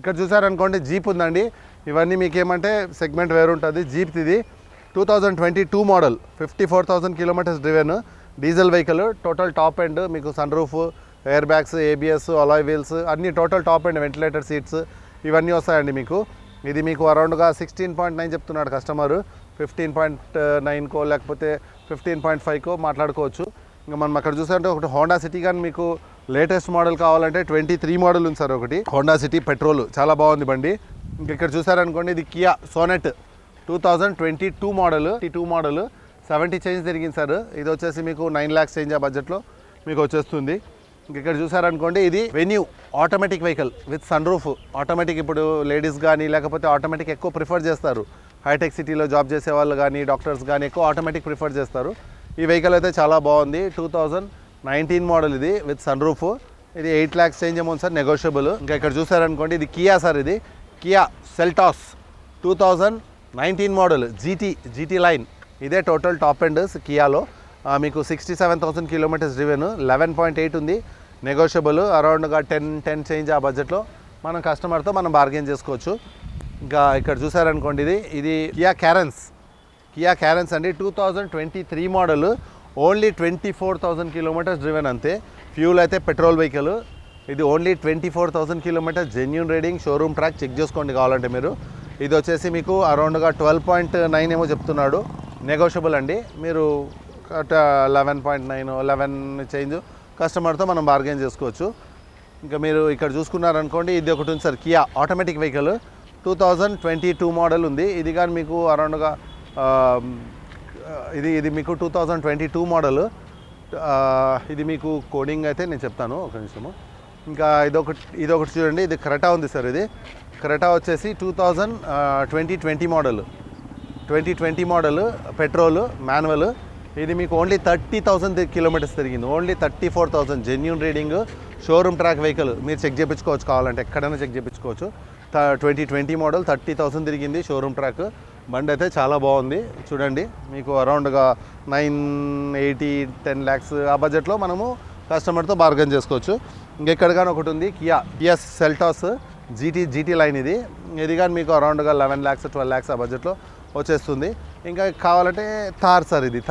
ఇక్కడ చూసారనుకోండి జీప్ ఉందండి. ఇవన్నీ మీకు ఏమంటే సెగ్మెంట్ వేరు ఉంటుంది. జీప్ ఇది 2022 model, 54,000 kilometres driven, diesel vehicle. Total top end మీకు sun roof, air bags, ABS, alloy wheels అన్నీ total top end, ventilator seats ఇవన్నీ వస్తాయండి మీకు. ఇది మీకు అరౌండ్గా 16.9 చెప్తున్నాడు కస్టమరు. 15.9కో లేకపోతే 15.5కో మాట్లాడుకోవచ్చు. ఇంకా మనం అక్కడ చూసారంటే ఒకటి హోండా సిటీ కానీ మీకు లేటెస్ట్ మోడల్ కావాలంటే 23 మోడల్ ఉంది సార్. ఒకటి హోండా సిటీ పెట్రోల్ చాలా బాగుంది బండి. ఇంక ఇక్కడ చూసారనుకోండి ఇది కియా సోనెట్ 2022 మోడల్, 70 చేంజ్ తిరిగింది సార్. ఇది వచ్చేసి మీకు 9 lakhs చేంజ్ ఆ బడ్జెట్లో మీకు వచ్చేస్తుంది. ఇంక ఇక్కడ చూసారనుకోండి ఇది Venue automatic vehicle with sun roof. Automatic ఇప్పుడు లేడీస్ కానీ లేకపోతే ఆటోమేటిక్ ఎక్కువ ప్రిఫర్ చేస్తారు. హైటెక్ సిటీలో జాబ్ చేసే వాళ్ళు కానీ డాక్టర్స్ కానీ ఎక్కువ ఆటోమేటిక్ ప్రిఫర్ చేస్తారు. ఈ వెహికల్ అయితే చాలా బాగుంది. 2019 మోడల్ ఇది విత్ సన్ రూఫ్. ఇది 8 lakhs change amount sir, negotiable. ఇంకా ఇక్కడ చూసారనుకోండి ఇది కియా సార్. ఇది Kia Seltos 2019 model GT line. ఇదే టోటల్ టాప్ ఎండ్ కియాలో. మీకు 67,000 కిలోమీటర్స్ డ్రివెన్, 11.8 ఉంది, నెగోషియబుల్. అరౌండ్గా 10 చేంజ్ ఆ బడ్జెట్లో మనం కస్టమర్తో మనం బార్గెన్ చేసుకోవచ్చు. ఇంకా ఇక్కడ చూసారనుకోండి ఇది కియా క్యారెన్స్ అండి. 2023 మోడల్, ఓన్లీ 24,000 కిలోమీటర్స్ డ్రివెన్ అంతే. ఫ్యూల్ అయితే పెట్రోల్ వెహికల్. ఇది only 24,000 kilometres, genuine reading, showroom track check చేసుకోండి కావాలంటే మీరు. ఇది వచ్చేసి మీకు అరౌండ్గా 12.9 ఏమో చెప్తున్నాడు, నెగోషియబుల్ అండి. మీరు 11.9 11 చేంజ్ కస్టమర్తో మనం బార్గెన్ చేసుకోవచ్చు. ఇంకా మీరు ఇక్కడ చూసుకున్నారనుకోండి ఇది ఒకటి ఉంది sir, Kia automatic vehicle 2022 model ఉంది. ఇది కానీ మీకు అరౌండ్గా ఇది మీకు 2022 మోడల్. ఇది మీకు కోడింగ్ అయితే నేను చెప్తాను ఒక నిమిషము. ఇంకా ఇదొకటి చూడండి, ఇది క్రెటా ఉంది సార్. ఇది క్రెటా వచ్చేసి 2020 మోడల్, 2020 మోడల్ పెట్రోల్ మాన్యువల్. ఇది మీకు ఓన్లీ 30,000 కిలోమీటర్స్ తిరిగింది, only 34,000, genuine reading, showroom track vehicle. మీరు చెక్ చేయించుకోవచ్చు కావాలంటే, ఎక్కడైనా చెక్ చేయించుకోవచ్చు. 2020 మోడల్, 30,000 తిరిగింది, షోరూమ్ ట్రాక్. బండి అయితే చాలా బాగుంది చూడండి. మీకు అరౌండ్గా 980 10 lakhs ఆ బడ్జెట్లో మనము కస్టమర్తో బార్గెన్ చేసుకోవచ్చు. ఇంకెక్కడ కానీ ఒకటి ఉంది కియా సెల్టాస్ జీటీ లైన్. ఇది కానీ మీకు అరౌండ్గా 11 lakhs 12 lakhs ఆ బడ్జెట్లో వచ్చేస్తుంది. ఇంకా కావాలంటే థార్ సార్. ఇది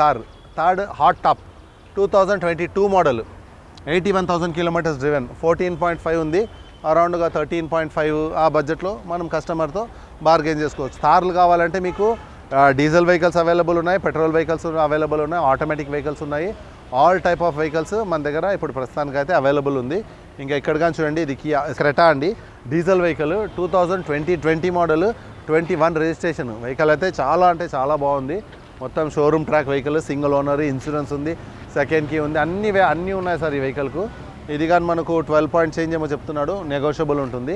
third hot top 2022 model, 81,000 kilometres driven, 14.5 ఉంది, అరౌండ్గా 13.5 ఆ బడ్జెట్లో మనం కస్టమర్తో బార్గెన్ చేసుకోవచ్చు. థార్లు కావాలంటే మీకు డీజిల్ వెహికల్స్ అవైలబుల్ ఉన్నాయి, పెట్రోల్ వెహికల్స్ అవైలబుల్ ఉన్నాయి, ఆటోమేటిక్ వెహికల్స్ ఉన్నాయి. ఆల్ టైప్ ఆఫ్ వెహికల్స్ మన దగ్గర ఇప్పుడు ప్రస్తుతానికి అయితే అవైలబుల్ ఉంది. ఇంకా ఇక్కడ కానీ చూడండి ఇది కియా క్రెటా అండి, diesel vehicle 2020 model, 21 registration vehicle. అయితే చాలా అంటే చాలా బాగుంది. మొత్తం showroom track vehicle, single owner, insurance ఉంది, సెకండ్ కీ ఉంది, అన్నీ ఉన్నాయి సార్ ఈ వెహికల్కు. ఇది కానీ మనకు 12 పాయింట్ చేంజ్ ఏమో చెప్తున్నాడు, నెగోషియబుల్ ఉంటుంది.